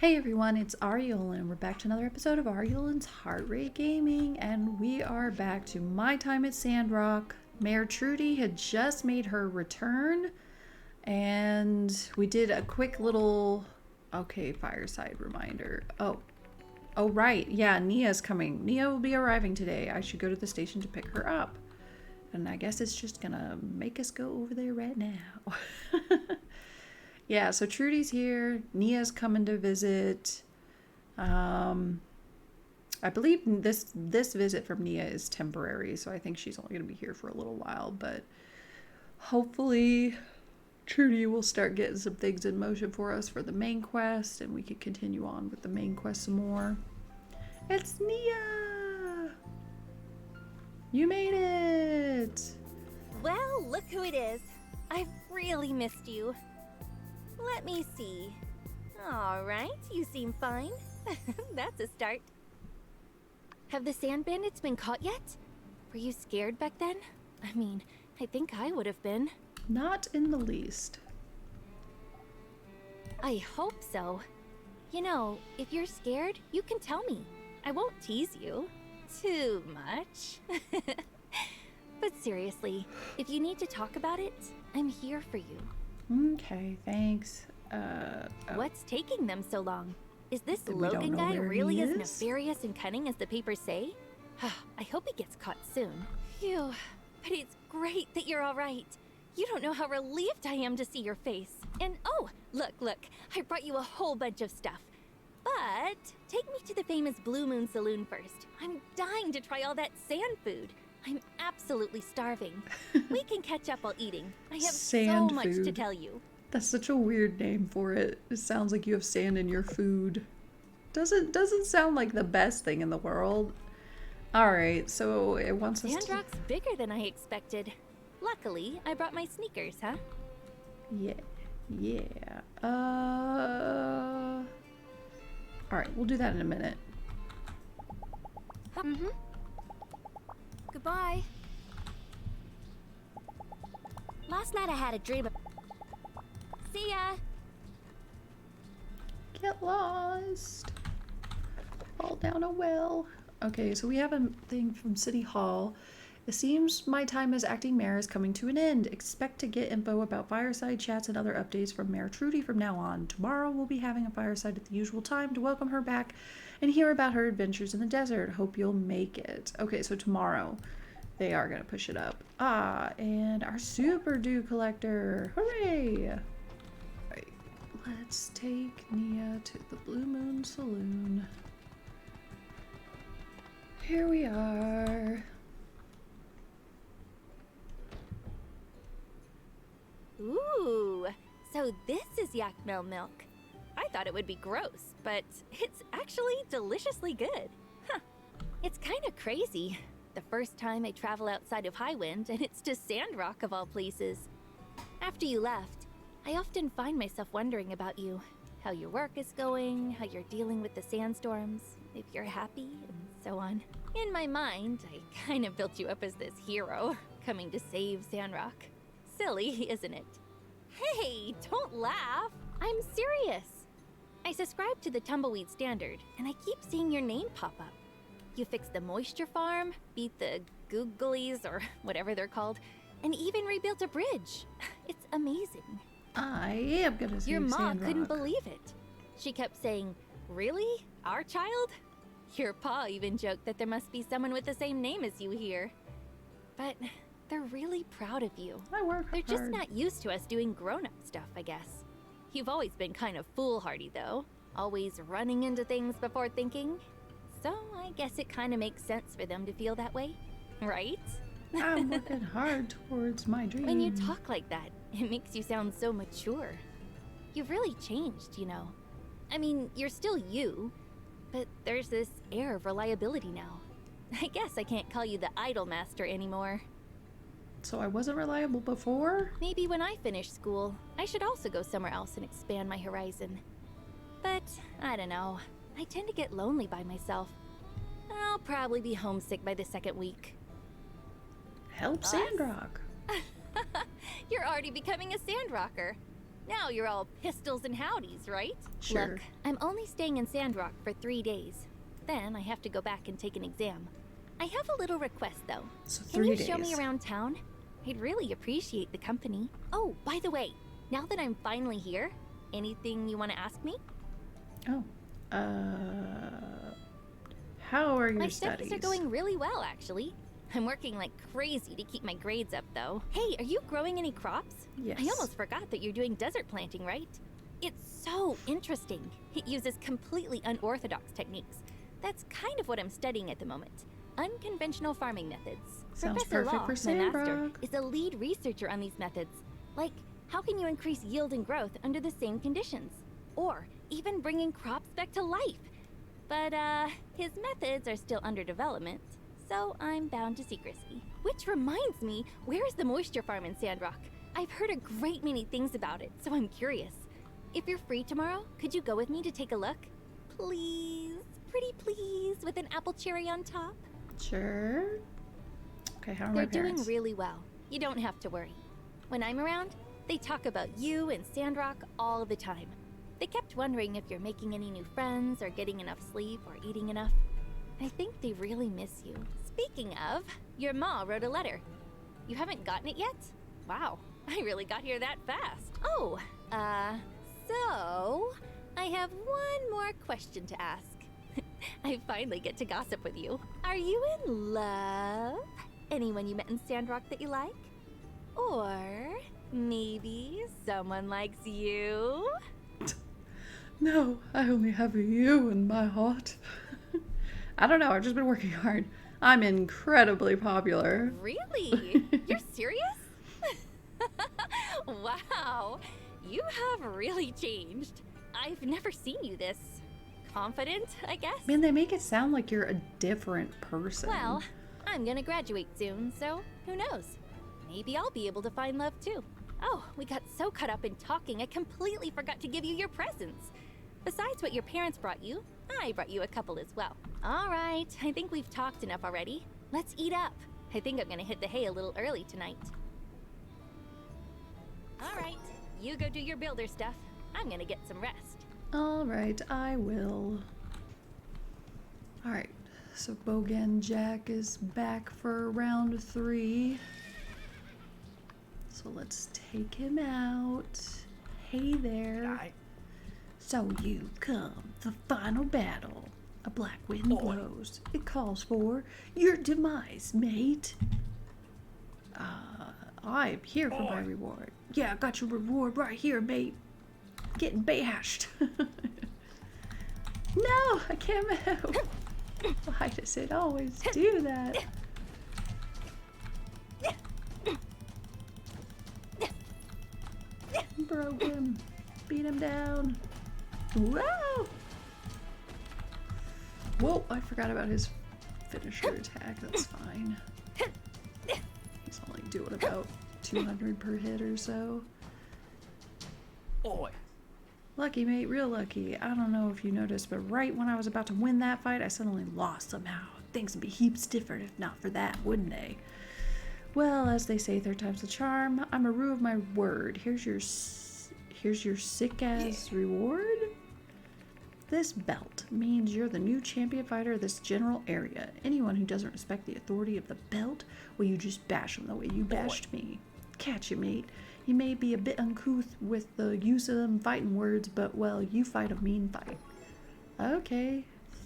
Hey everyone, it's Aureolin. We're back to another episode of Aureolin's Heartrate Gaming, and we are back to my time at Sandrock. Mayor Trudy had just made her return, and we did a quick little, fireside reminder. Oh right, yeah, Nia's coming. Nia will be arriving today. I should go to the station to pick her up. And I guess it's just gonna make us go over there right now. Yeah, so Trudy's here. Nia's coming to visit. I believe this visit from Nia is temporary, so I think she's only going to be here for a little while. But hopefully, Trudy will start getting some things in motion for us for the main quest, and we can continue on with the main quest some more. It's Nia! You made it! Well, look who it is. I've really missed you. Let me see. All right, you seem fine. That's a start. Have the sand bandits been caught yet? Were you scared back then? I mean, I think I would have been. Not in the least. I hope so. You know, if you're scared, you can tell me. I won't tease you. Too much. But seriously, if you need to talk about it, I'm here for you. Okay, thanks. What's taking them so long? Is this We don't Logan know guy where really he as is? nefarious and cunning as the papers say? I hope he gets caught soon. Phew, but it's great that you're all right. You don't know how relieved I am to see your face. And oh, look, I brought you a whole bunch of stuff. But take me to the famous Blue Moon Saloon first. I'm dying to try all that sand food. I'm absolutely starving. We can catch up while eating. I have Sand so much to food. tell you. That's such a weird name for it. It sounds like you have sand in your food. Doesn't sound like the best thing in the world. Right, so it wants us to... Sandrock's bigger than I expected. Luckily, I brought my sneakers, huh? Yeah. Alright, we'll do that in a minute. Mm-hmm. Goodbye. Last night I had a dream of... See ya! Get lost. Fall down a well. Okay, so we have a thing from City Hall. It seems my time as acting mayor is coming to an end. Expect to get info about fireside chats and other updates from Mayor Trudy from now on. Tomorrow we'll be having a fireside at the usual time to welcome her back and hear about her adventures in the desert. Hope you'll make it. Okay, so tomorrow they are going to push it up. And our super dew collector. Hooray! Alright, let's take Nia to the Blue Moon Saloon. Here we are. Ooh, so this is yak milk. I thought it would be gross, but it's actually deliciously good. Huh. It's kind of crazy. The first time I travel outside of Highwind, and it's to Sandrock of all places. After you left, I often find myself wondering about you. How your work is going, how you're dealing with the sandstorms, if you're happy, and so on. In my mind, I kind of built you up as this hero, coming to save Sandrock. Silly, isn't it? Hey, don't laugh. I'm serious. I subscribe to the Tumbleweed Standard, and I keep seeing your name pop up. You fixed the moisture farm, beat the googlies, or whatever they're called, and even rebuilt a bridge. It's amazing. I am gonna save Your mom Sandrock. couldn't believe it. She kept saying, "Really? Our child?" Your pa even joked that there must be someone with the same name as you here. But they're really proud of you. I work They're hard. just not used to us doing grown-up stuff, I guess. You've always been kind of foolhardy, though. Always running into things before thinking. So I guess it kind of makes sense for them to feel that way, right? I'm working hard towards my dream. When you talk like that, it makes you sound so mature. You've really changed, you know. I mean, you're still you, but there's this air of reliability now. I guess I can't call you the idol master anymore. So I wasn't reliable before? Maybe when I finish school, I should also go somewhere else and expand my horizon. But, I don't know. I tend to get lonely by myself. I'll probably be homesick by the second week. Help Us? Sandrock. You're already becoming a sandrocker. Now you're all pistols and howdies, right? Sure. Look, I'm only staying in Sandrock for 3 days. Then I have to go back and take an exam. I have a little request, though. So Can 3 you days. show me around town? I'd really appreciate the company. Oh, by the way, now that I'm finally here, anything you want to ask me? Oh. How are your My studies? studies are going really well, actually. I'm working like crazy to keep my grades up, though. Hey, are you growing any crops? Yes. I almost forgot that you're doing desert planting, right? It's so interesting. It uses completely unorthodox techniques. That's kind of what I'm studying at the moment. Unconventional farming methods. Sounds Professor perfect Law, for my master, Sandrock. is a lead researcher on these methods. Like, how can you increase yield and growth under the same conditions? Or even bringing crops back to life. But, his methods are still under development, so I'm bound to secrecy. Which reminds me, where is the moisture farm in Sandrock? I've heard a great many things about it, so I'm curious. If you're free tomorrow, could you go with me to take a look? Please, pretty please, with an apple cherry on top. Sure. Okay, how are my They're doing parents? really well. You don't have to worry. When I'm around, they talk about you and Sandrock all the time. They kept wondering if you're making any new friends or getting enough sleep or eating enough. I think they really miss you. Speaking of, your ma wrote a letter. You haven't gotten it yet? Wow, I really got here that fast. Oh, so I have one more question to ask. I finally get to gossip with you. Are you in love? Anyone you met in Sandrock that you like? Or maybe someone likes you? No, I only have you in my heart. I don't know, I've just been working hard. I'm incredibly popular. Really? You're serious? Wow, you have really changed. I've never seen you this confident, I guess. Man, they make it sound like you're a different person. Well, I'm gonna graduate soon, so who knows? Maybe I'll be able to find love too. Oh, we got so caught up in talking, I completely forgot to give you your presents. Besides what your parents brought you, I brought you a couple as well. All right, I think we've talked enough already. Let's eat up. I think I'm gonna hit the hay a little early tonight. All right, you go do your builder stuff. I'm gonna get some rest. All right, I will. All right, so Bogan Jack is back for round 3. So let's take him out. Hey there. So you come, the final battle. A black wind blows. It calls for your demise, mate. I'm here for my reward. Yeah, I got your reward right here, mate. Getting bashed. No, I can't move. Why does it always do that? Broke him. Beat him down. Whoa! Whoa, I forgot about his finisher attack. That's fine. He's only doing about 200 per hit or so. Oi. Lucky, mate, real lucky. I don't know if you noticed, but right when I was about to win that fight, I suddenly lost somehow. Things would be heaps different if not for that, wouldn't they? Well, as they say, 3rd time's the charm. I'm a rue of my word. Here's your sick-ass reward. This belt means you're the new champion fighter of this general area. Anyone who doesn't respect the authority of the belt, well, you just bash them the way you bashed me. Catch you, mate. You may be a bit uncouth with the use of them fighting words, but, well, you fight a mean fight. Okay,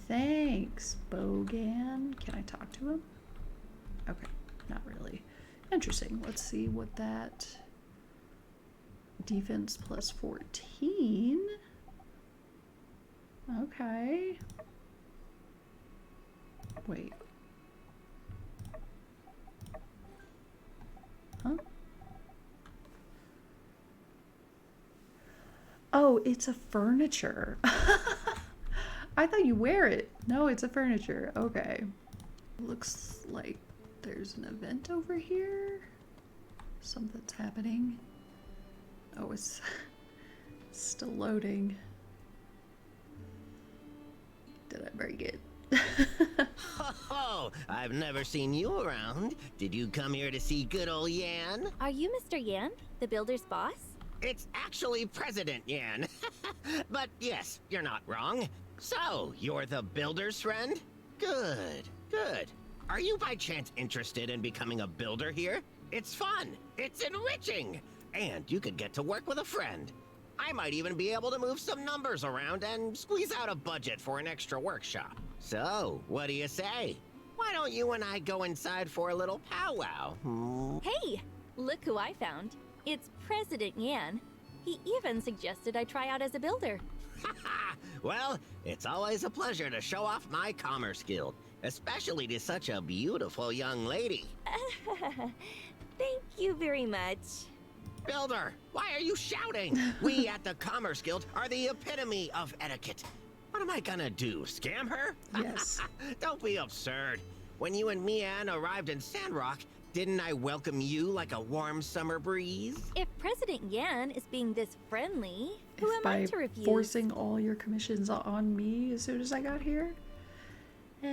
thanks, Bogan. Can I talk to him? Okay, not really. Interesting. Let's see what that... Defense plus 14. Okay. Wait. Huh? Oh, it's a furniture. I thought you wear it. No, it's a furniture. Okay. Looks like there's an event over here. Something's happening. Oh, it's still loading. Did I break it? Ho! I've never seen you around. Did you come here to see good old Yan? Are you Mr. Yan, the builder's boss? It's actually President Yan. But yes, you're not wrong. So, you're the builder's friend? Good, good. Are you by chance interested in becoming a builder here? It's fun, it's enriching, and you could get to work with a friend. I might even be able to move some numbers around and squeeze out a budget for an extra workshop. So, what do you say? Why don't you and I go inside for a little powwow? Hey, look who I found. It's President Yan. He even suggested I try out as a builder. Well, it's always a pleasure to show off my commerce guild, especially to such a beautiful young lady. Thank you very much. Builder, why are you shouting? We at the Commerce Guild are the epitome of etiquette. What am I gonna do, scam her? Yes. Don't be absurd. When you and Mian arrived in Sandrock, didn't I welcome you like a warm summer breeze? If President Yan is being this friendly, who am I to By refuse? forcing all your commissions on me as soon as I got here? Put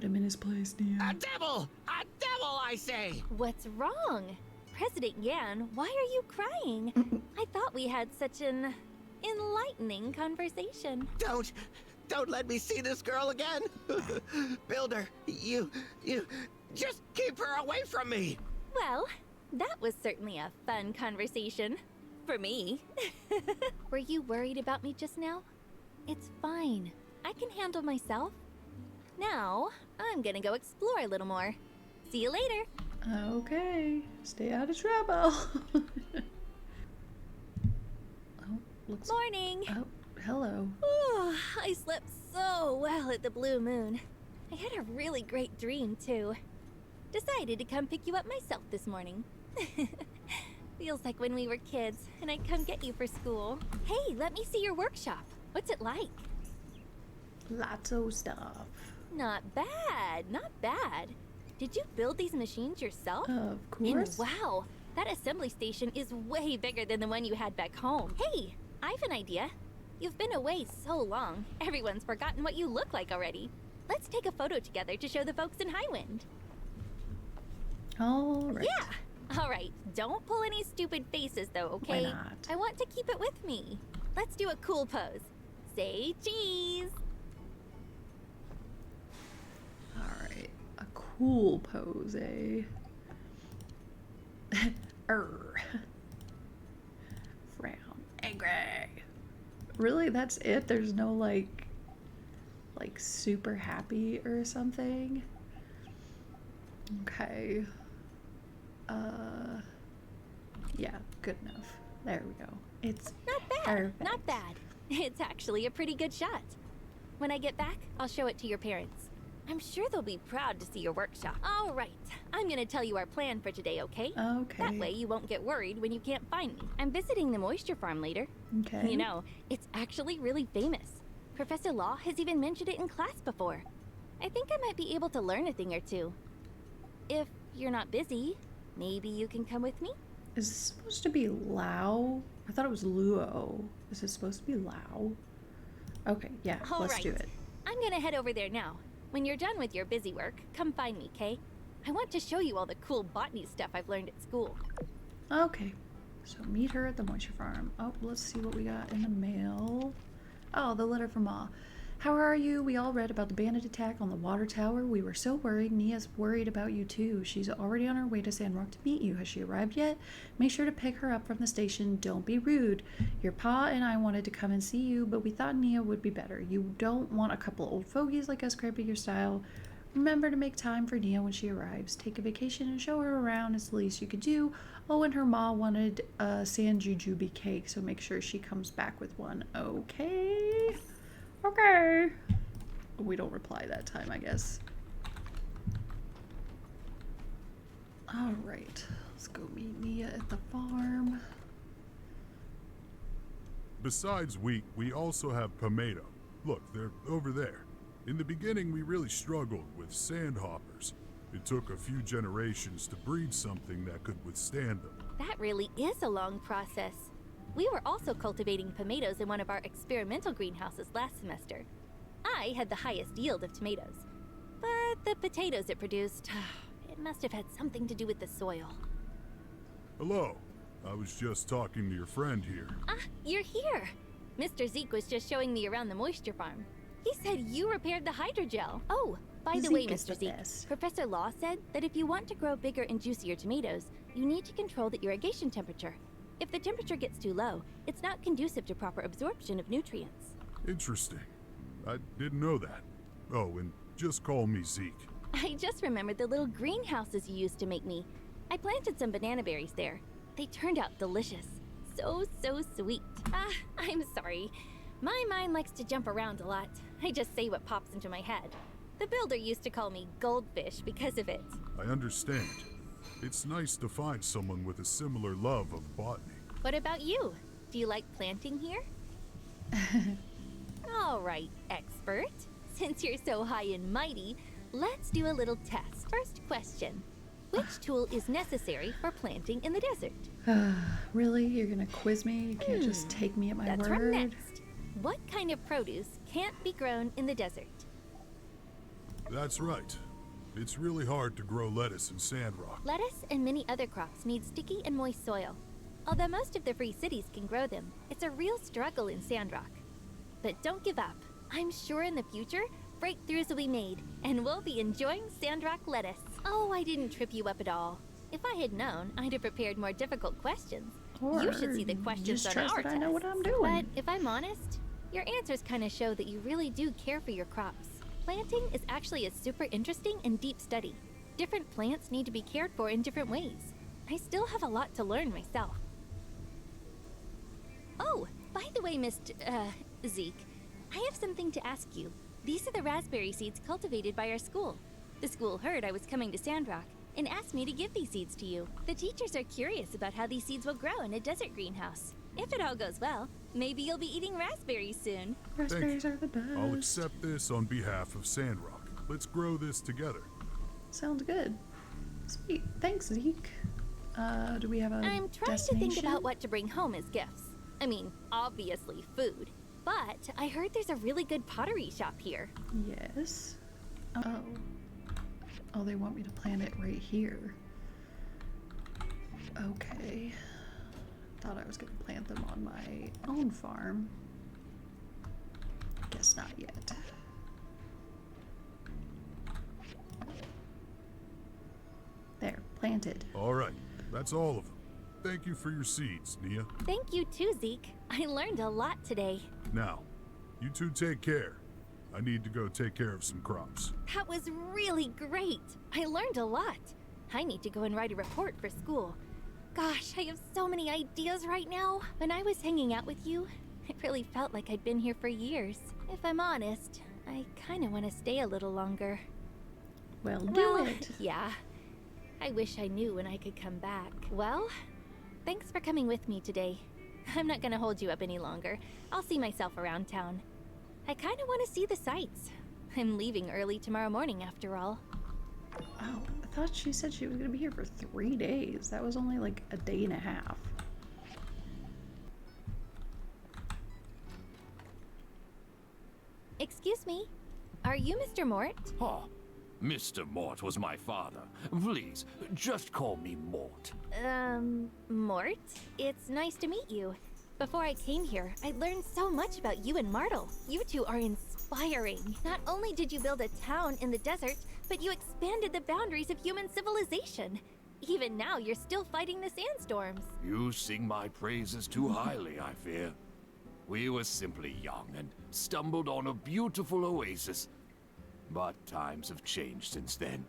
him in his place, Nia. A devil! A devil, I say! What's wrong? President Yan, why are you crying? I thought we had such an enlightening conversation. Don't let me see this girl again. Builder, you just keep her away from me. Well, that was certainly a fun conversation. For me. Were you worried about me just now? It's fine. I can handle myself. Now, I'm gonna go explore a little more. See you later. Okay, stay out of trouble. Oh, looks. Morning. Oh, hello. Ooh, I slept so well at the Blue Moon. I had a really great dream, too. Decided to come pick you up myself this morning. Feels like when we were kids, and I'd come get you for school. Hey, let me see your workshop. What's it like? Lots of stuff. Not bad, not bad. Did you build these machines yourself? Of And course. wow, that assembly station is way bigger than the one you had back home. Hey, I have an idea. You've been away so long, everyone's forgotten what you look like already. Let's take a photo together to show the folks in Highwind. All right. Yeah! Alright, don't pull any stupid faces though, okay? Why not? I want to keep it with me. Let's do a cool pose. Say cheese! All right. A cool pose, eh? Frown. Angry. Really? That's it? There's no like super happy or something? Okay. Yeah, good enough. There we go. It's Not bad, perfect. not bad. It's actually a pretty good shot. When I get back, I'll show it to your parents. I'm sure they'll be proud to see your workshop. All right, I'm gonna tell you our plan for today, okay? Okay. That way you won't get worried when you can't find me. I'm visiting the moisture farm later. Okay. You know, it's actually really famous. Professor Law has even mentioned it in class before. I think I might be able to learn a thing or two. If you're not busy, maybe you can come with me? Is this supposed to be Lao? I thought it was Luo. Is it supposed to be Lao? Okay, yeah, All let's right. do it. I'm gonna head over there now. When you're done with your busy work, come find me, Kay? I want to show you all the cool botany stuff I've learned at school. Okay, so meet her at the moisture farm. Oh, let's see what we got in the mail. Oh, the letter from Ma. How are you? We all read about the bandit attack on the water tower. We were so worried. Nia's worried about you too. She's already on her way to Sandrock to meet you. Has she arrived yet? Make sure to pick her up from the station. Don't be rude. Your pa and I wanted to come and see you, but we thought Nia would be better. You don't want a couple old fogies like us cramping your style. Remember to make time for Nia when she arrives. Take a vacation and show her around. It's the least you could do. Oh, and her ma wanted a sand jujube cake, so make sure she comes back with one. Okay. Okay. We don't reply that time, I guess. All right. Let's go meet Nia at the farm. Besides wheat, we also have pomato. Look, they're over there. In the beginning, we really struggled with sandhoppers. It took a few generations to breed something that could withstand them. That really is a long process. We were also cultivating tomatoes in one of our experimental greenhouses last semester. I had the highest yield of tomatoes. But the potatoes it produced, it must have had something to do with the soil. Hello. I was just talking to your friend here. Ah, you're here. Mr. Zeke was just showing me around the moisture farm. He said you repaired the hydrogel. Oh, by the way, Zeke is Mr. the Zeke, best. Professor Law said that if you want to grow bigger and juicier tomatoes, you need to control the irrigation temperature. If the temperature gets too low, it's not conducive to proper absorption of nutrients. Interesting. I didn't know that. Oh, and just call me Zeke. I just remembered the little greenhouses you used to make me. I planted some banana berries there. They turned out delicious. So sweet. Ah, I'm sorry. My mind likes to jump around a lot. I just say what pops into my head. The builder used to call me Goldfish because of it. I understand. It's nice to find someone with a similar love of botany. What about you? Do you like planting here? All right, expert. Since you're so high and mighty, let's do a little test. First question. Which tool is necessary for planting in the desert? Really? You're gonna quiz me? You can't just take me at my That's word? from next. What kind of produce can't be grown in the desert? That's right. It's really hard to grow lettuce in Sandrock. Lettuce and many other crops need sticky and moist soil. Although most of the free cities can grow them, it's a real struggle in Sandrock. But don't give up. I'm sure in the future, breakthroughs will be made, and we'll be enjoying Sandrock lettuce. Oh, I didn't trip you up at all. If I had known, I'd have prepared more difficult questions. Or You should see the questions just on trust our that test. I know what I'm doing. But if I'm honest, your answers kind of show that you really do care for your crops. Planting is actually a super interesting and deep study. Different plants need to be cared for in different ways. I still have a lot to learn myself. Oh, by the way, Mr. Zeke, I have something to ask you. These are the raspberry seeds cultivated by our school. The school heard I was coming to Sandrock and asked me to give these seeds to you. The teachers are curious about how these seeds will grow in a desert greenhouse. If it all goes well, maybe you'll be eating raspberries soon. Raspberries are the best. I'll accept this on behalf of Sandrock. Let's grow this together. Sounds good. Sweet. Thanks, Zeke. Do we have a I'm trying to destination? think about what to bring home as gifts. I mean, obviously food. But I heard there's a really good pottery shop here. Yes. Oh. Oh, they want me to plant it right here. Okay. Thought I was gonna plant them on my own farm. Guess not yet. There, planted. All right, that's all of them. Thank you for your seeds, Nia. Thank you too, Zeke. I learned a lot today. Now, you two take care. I need to go take care of some crops. That was really great. I learned a lot. I need to go and write a report for school. Gosh, I have so many ideas right now. When I was hanging out with you, it really felt like I'd been here for years. If I'm honest, I kind of want to stay a little longer. Well, do it. Yeah. I wish I knew when I could come back. Well, thanks for coming with me today. I'm not gonna hold you up any longer. I'll see myself around town. I kind of want to see the sights. I'm leaving early tomorrow morning after all. Oh, I thought she said she was gonna be here for 3 days. That was only like a day and a half. Excuse me, are you Mr. Mort? Oh, Mr. Mort was my father. Please, just call me Mort. Mort? It's nice to meet you. Before I came here, I learned so much about you and Martle. You two are inspiring. Not only did you build a town in the desert, but you expanded the boundaries of human civilization. Even now, you're still fighting the sandstorms. You sing my praises too highly, I fear. We were simply young and stumbled on a beautiful oasis. But times have changed since then.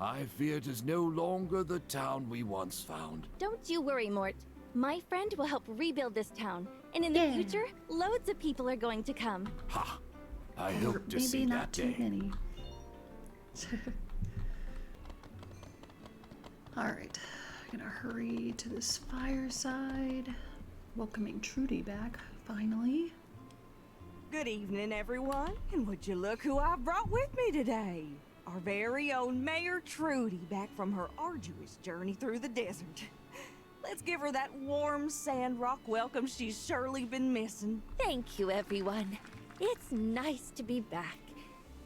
I fear it is no longer the town we once found. Don't you worry, Mort. My friend will help rebuild this town, and in the Yeah. future, loads of people are going to come. Ha! I Or hope to maybe see not that too day. many. Alright, gonna hurry to this fireside. Welcoming Trudy back, finally. Good evening, everyone. And would you look who I brought with me today? Our very own Mayor Trudy, back from her arduous journey through the desert. Let's give her that warm Sandrock welcome she's surely been missing. Thank you, everyone. It's nice to be back.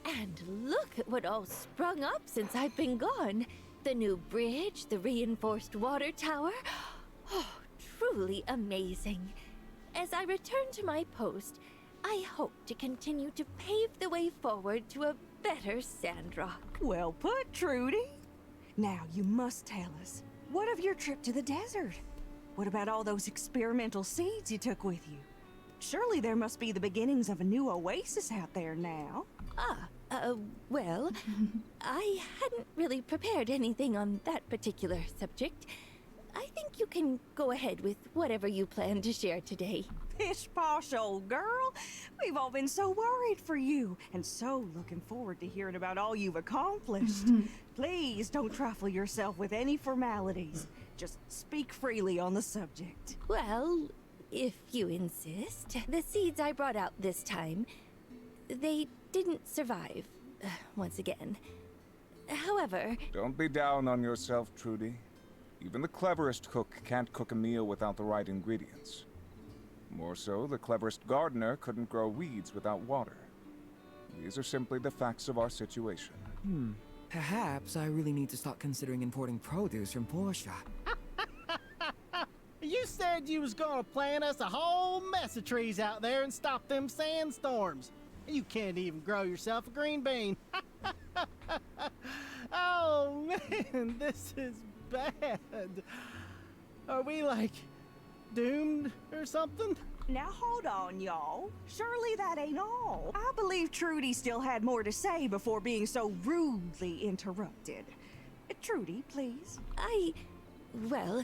And look at what all sprung up since I've been gone. The new bridge, the reinforced water tower. Oh, truly amazing. As I return to my post, I hope to continue to pave the way forward to a better Sandrock. Well put, Trudy. Now you must tell us, what of your trip to the desert? What about all those experimental seeds you took with you? Surely there must be the beginnings of a new oasis out there now. Well, I hadn't really prepared anything on that particular subject. I think you can go ahead with whatever you plan to share today. Pish posh, old girl. We've all been so worried for you, and so looking forward to hearing about all you've accomplished. Please don't trifle yourself with any formalities. Just speak freely on the subject. Well, if you insist. The seeds I brought out this time, they didn't survive, once again. However... Don't be down on yourself, Trudy. Even the cleverest cook can't cook a meal without the right ingredients. More so, the cleverest gardener couldn't grow weeds without water. These are simply the facts of our situation. Perhaps I really need to start considering importing produce from Portia. You said you was gonna plant us a whole mess of trees out there and stop them sandstorms. You can't even grow yourself a green bean. Oh man, this is bad. Are we like doomed or something? Now hold on, y'all. Surely that ain't all. I believe Trudy still had more to say before being so rudely interrupted. Trudy, please. Well,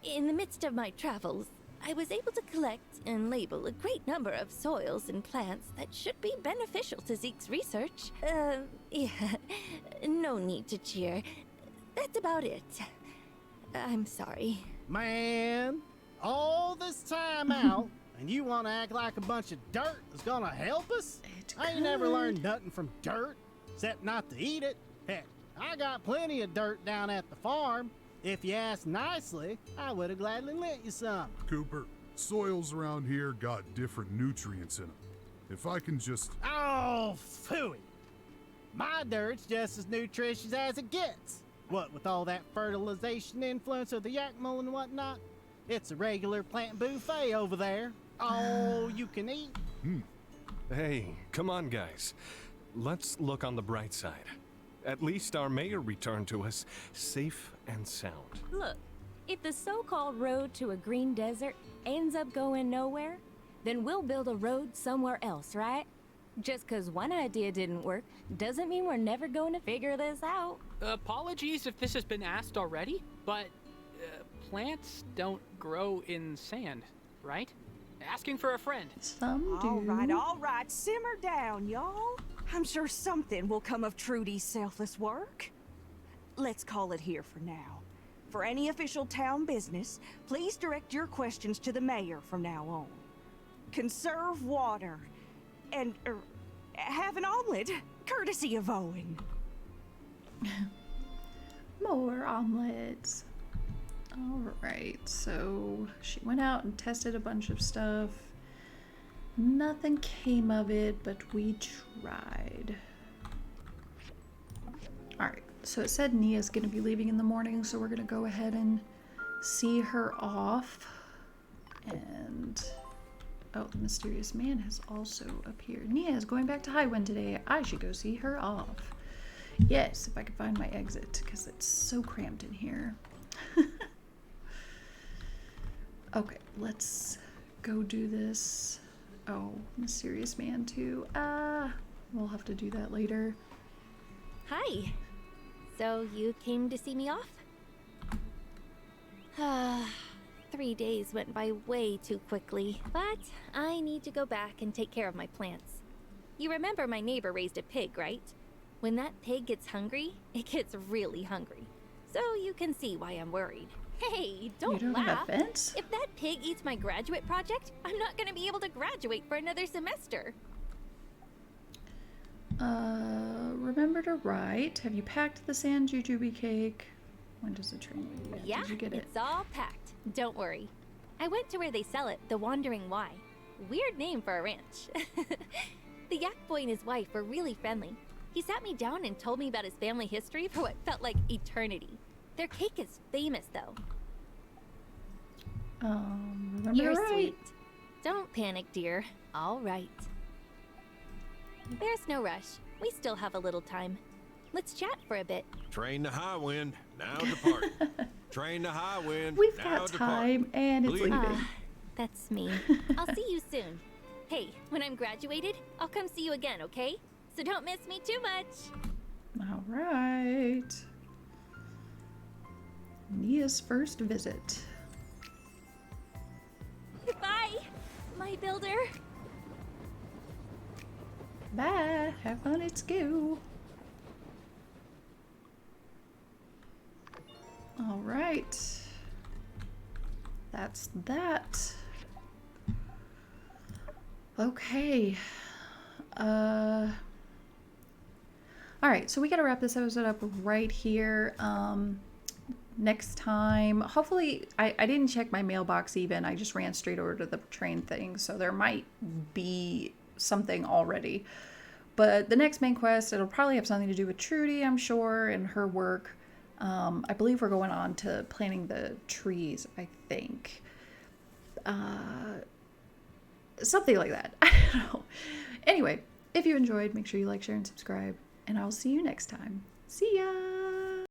in the midst of my travels, I was able to collect and label a great number of soils and plants that should be beneficial to Zeke's research. Yeah, no need to cheer. That's about it. I'm sorry. Man, all this time out, and you want to act like a bunch of dirt is gonna help us? I ain't never learned nothing from dirt, except not to eat it. Heck, I got plenty of dirt down at the farm. If you asked nicely, I would have gladly lent you some. Cooper, soils around here got different nutrients in them. If I can just... Oh, phooey. My dirt's just as nutritious as it gets. What with all that fertilization influence of the yak mold and whatnot? It's a regular plant buffet over there. All you can eat. Hey, come on, guys. Let's look on the bright side. At least our mayor returned to us safe and sound. Look, if the so-called road to a green desert ends up going nowhere, then we'll build a road somewhere else, right? Just 'cause one idea didn't work doesn't mean we're never going to figure this out. Apologies if this has been asked already, but plants don't grow in sand, right? Asking for a friend. Some do. All right, simmer down, y'all. I'm sure something will come of Trudy's selfless work. Let's call it here for now. For any official town business, please direct your questions to the mayor from now on. Conserve water and have an omelet, courtesy of Owen. More omelets. Alright, so she went out and tested a bunch of stuff. Nothing came of it, but we tried. Alright, so it said Nia's gonna be leaving in the morning, so we're gonna go ahead and see her off. And oh, the mysterious man has also appeared. Nia is going back to Highwind today. I should go see her off. Yes, if I could find my exit, because it's so cramped in here. Okay, let's go do this. Oh, mysterious man too. We'll have to do that later. Hi. So you came to see me off? 3 days went by way too quickly, but I need to go back and take care of my plants. You remember my neighbor raised a pig, right? When that pig gets hungry, it gets really hungry. So you can see why I'm worried. Hey, don't You don't have laugh. a fence? If that pig eats my graduate project, I'm not going to be able to graduate for another semester. Remember to write. Have you packed the sand jujube cake? When does the train leave? Yeah, Did you get it? it's all packed. Don't worry. I went to where they sell it, the Wandering Y. Weird name for a ranch. The yak boy and his wife were really friendly. He sat me down and told me about his family history for what felt like eternity. Their cake is famous, though. Remember You're right. sweet. Don't panic, dear. All right. There's no rush. We still have a little time. Let's chat for a bit. Train to high wind, now depart. Train to high wind, We've now got depart. time, and it's Please. leaving. That's me. I'll see you soon. Hey, when I'm graduated, I'll come see you again, okay? So don't miss me too much. All right. Nia's first visit. Goodbye, my builder. Bye. Have fun at school. All right. That's that. Okay. All right, so we got to wrap this episode up right here. Next time, hopefully, I didn't check my mailbox even. I just ran straight over to the train thing, so there might be something already. But the next main quest, it'll probably have something to do with Trudy, I'm sure, and her work. I believe we're going on to planting the trees, I think. Something like that. I don't know. Anyway, if you enjoyed, make sure you like, share, and subscribe. And I'll see you next time. See ya!